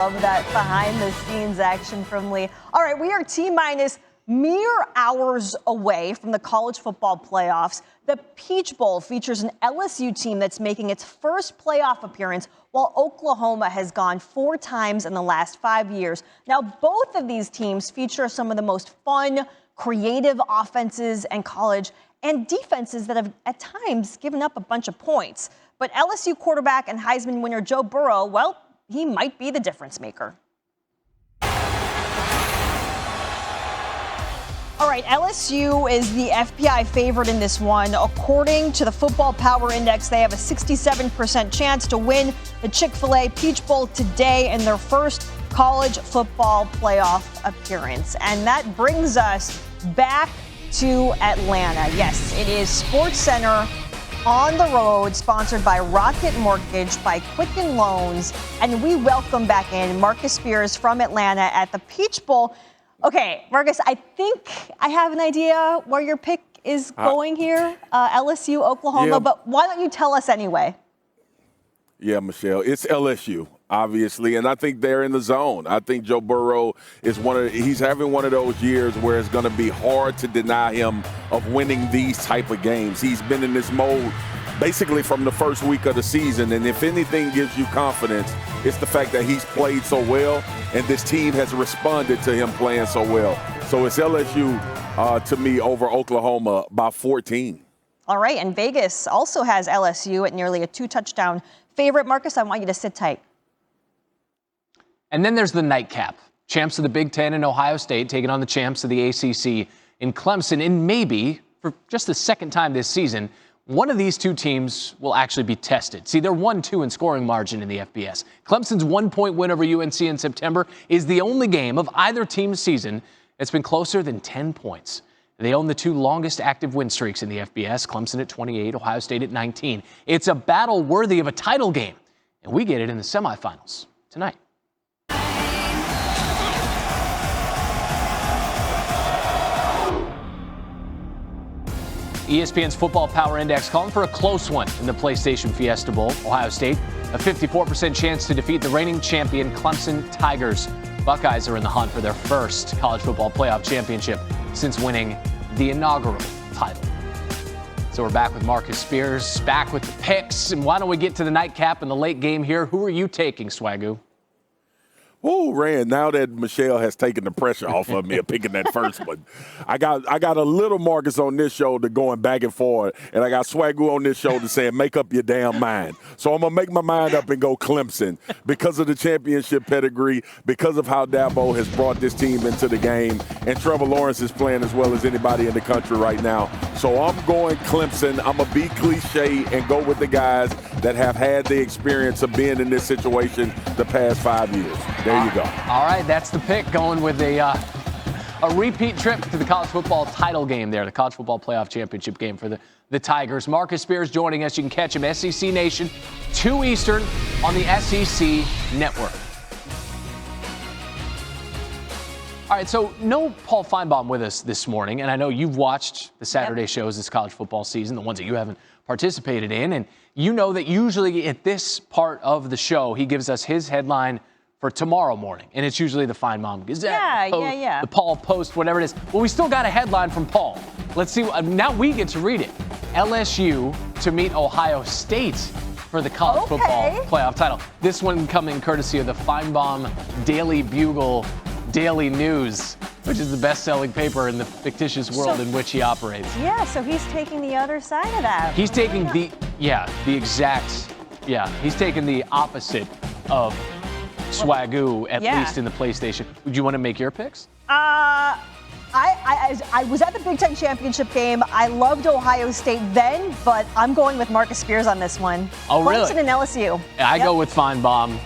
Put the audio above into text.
Love that behind-the-scenes action from Lee. All right, we are T-minus mere hours away from the college football playoffs. The Peach Bowl features an LSU team that's making its first playoff appearance, while Oklahoma has gone 4 times in the last 5 years. Now, both of these teams feature some of the most fun, creative offenses in college and defenses that have, at times, given up a bunch of points. But LSU quarterback and Heisman winner Joe Burrow, well, he might be the difference maker. All right, LSU is the FPI favorite in this one. According to the Football Power Index, they have a 67% chance to win the Chick-fil-A Peach Bowl today in their first college football playoff appearance. And that brings us back to Atlanta. Yes, it is SportsCenter on the road, sponsored by Rocket Mortgage, by Quicken Loans, and we welcome back in Marcus Spears from Atlanta at the Peach Bowl. Okay, Marcus, I think I have an idea where your pick is going here, LSU, Oklahoma, but why don't you tell us anyway? Yeah, Michelle, it's LSU, obviously, and I think they're in the zone. I think Joe Burrow is he's having one of those years where it's going to be hard to deny him of winning these type of games. He's been in this mode basically from the first week of the season, and if anything gives you confidence, it's the fact that he's played so well, and this team has responded to him playing so well. So it's LSU to me over Oklahoma by 14. All right, and Vegas also has LSU at nearly a 2-touchdown favorite. Marcus, I want you to sit tight. And then there's the nightcap. Champs of the Big Ten and Ohio State taking on the champs of the ACC in Clemson. And maybe, for just the second time this season, one of these two teams will actually be tested. See, they're 1-2 in scoring margin in the FBS. Clemson's 1-point win over UNC in September is the only game of either team's season that's been closer than 10 points. They own the 2 longest active win streaks in the FBS, Clemson at 28, Ohio State at 19. It's a battle worthy of a title game, and we get it in the semifinals tonight. ESPN's Football Power Index calling for a close one in the PlayStation Fiesta Bowl. Ohio State, a 54% chance to defeat the reigning champion Clemson Tigers. Buckeyes are in the hunt for their first college football playoff championship since winning the inaugural title. So we're back with Marcus Spears, back with the picks. And why don't we get to the nightcap and the late game here? Who are you taking, Swagoo? Whoa, Rand, now that Michelle has taken the pressure off of me of picking that first one, I got a little Marcus on this shoulder going back and forth, and I got Swagoo on this shoulder saying, make up your damn mind. So I'm going to make my mind up and go Clemson because of the championship pedigree, because of how Dabo has brought this team into the game, and Trevor Lawrence is playing as well as anybody in the country right now. So I'm going Clemson. I'm going to be cliche and go with the guys that have had the experience of being in this situation the past 5 years. There you go. All right, that's the pick, going with a repeat trip to the college football title game there, the college football playoff championship game for the Tigers. Marcus Spears joining us. You can catch him SEC Nation, 2 Eastern on the SEC Network. All right, so no Paul Feinbaum with us this morning, and I know you've watched the Saturday shows this college football season, the ones that you haven't participated in, and you know that usually at this part of the show, he gives us his headline for tomorrow morning, and it's usually the Feinbaum Gazette, the Paul Post, whatever it is. Well, we still got a headline from Paul. Let's see. Now we get to read it. LSU to meet Ohio State for the college football playoff title. This one coming courtesy of the Feinbaum Daily Bugle Daily News, which is the best-selling paper in the fictitious world in which he operates. Yeah, so he's taking the other side of that. He's taking he's taking the opposite of Swagoo, at least in the PlayStation. Would you want to make your picks? I was at the Big Ten championship game. I loved Ohio State then, but I'm going with Marcus Spears on this one. Oh, really? Clemson and LSU. I go with Feinbaum.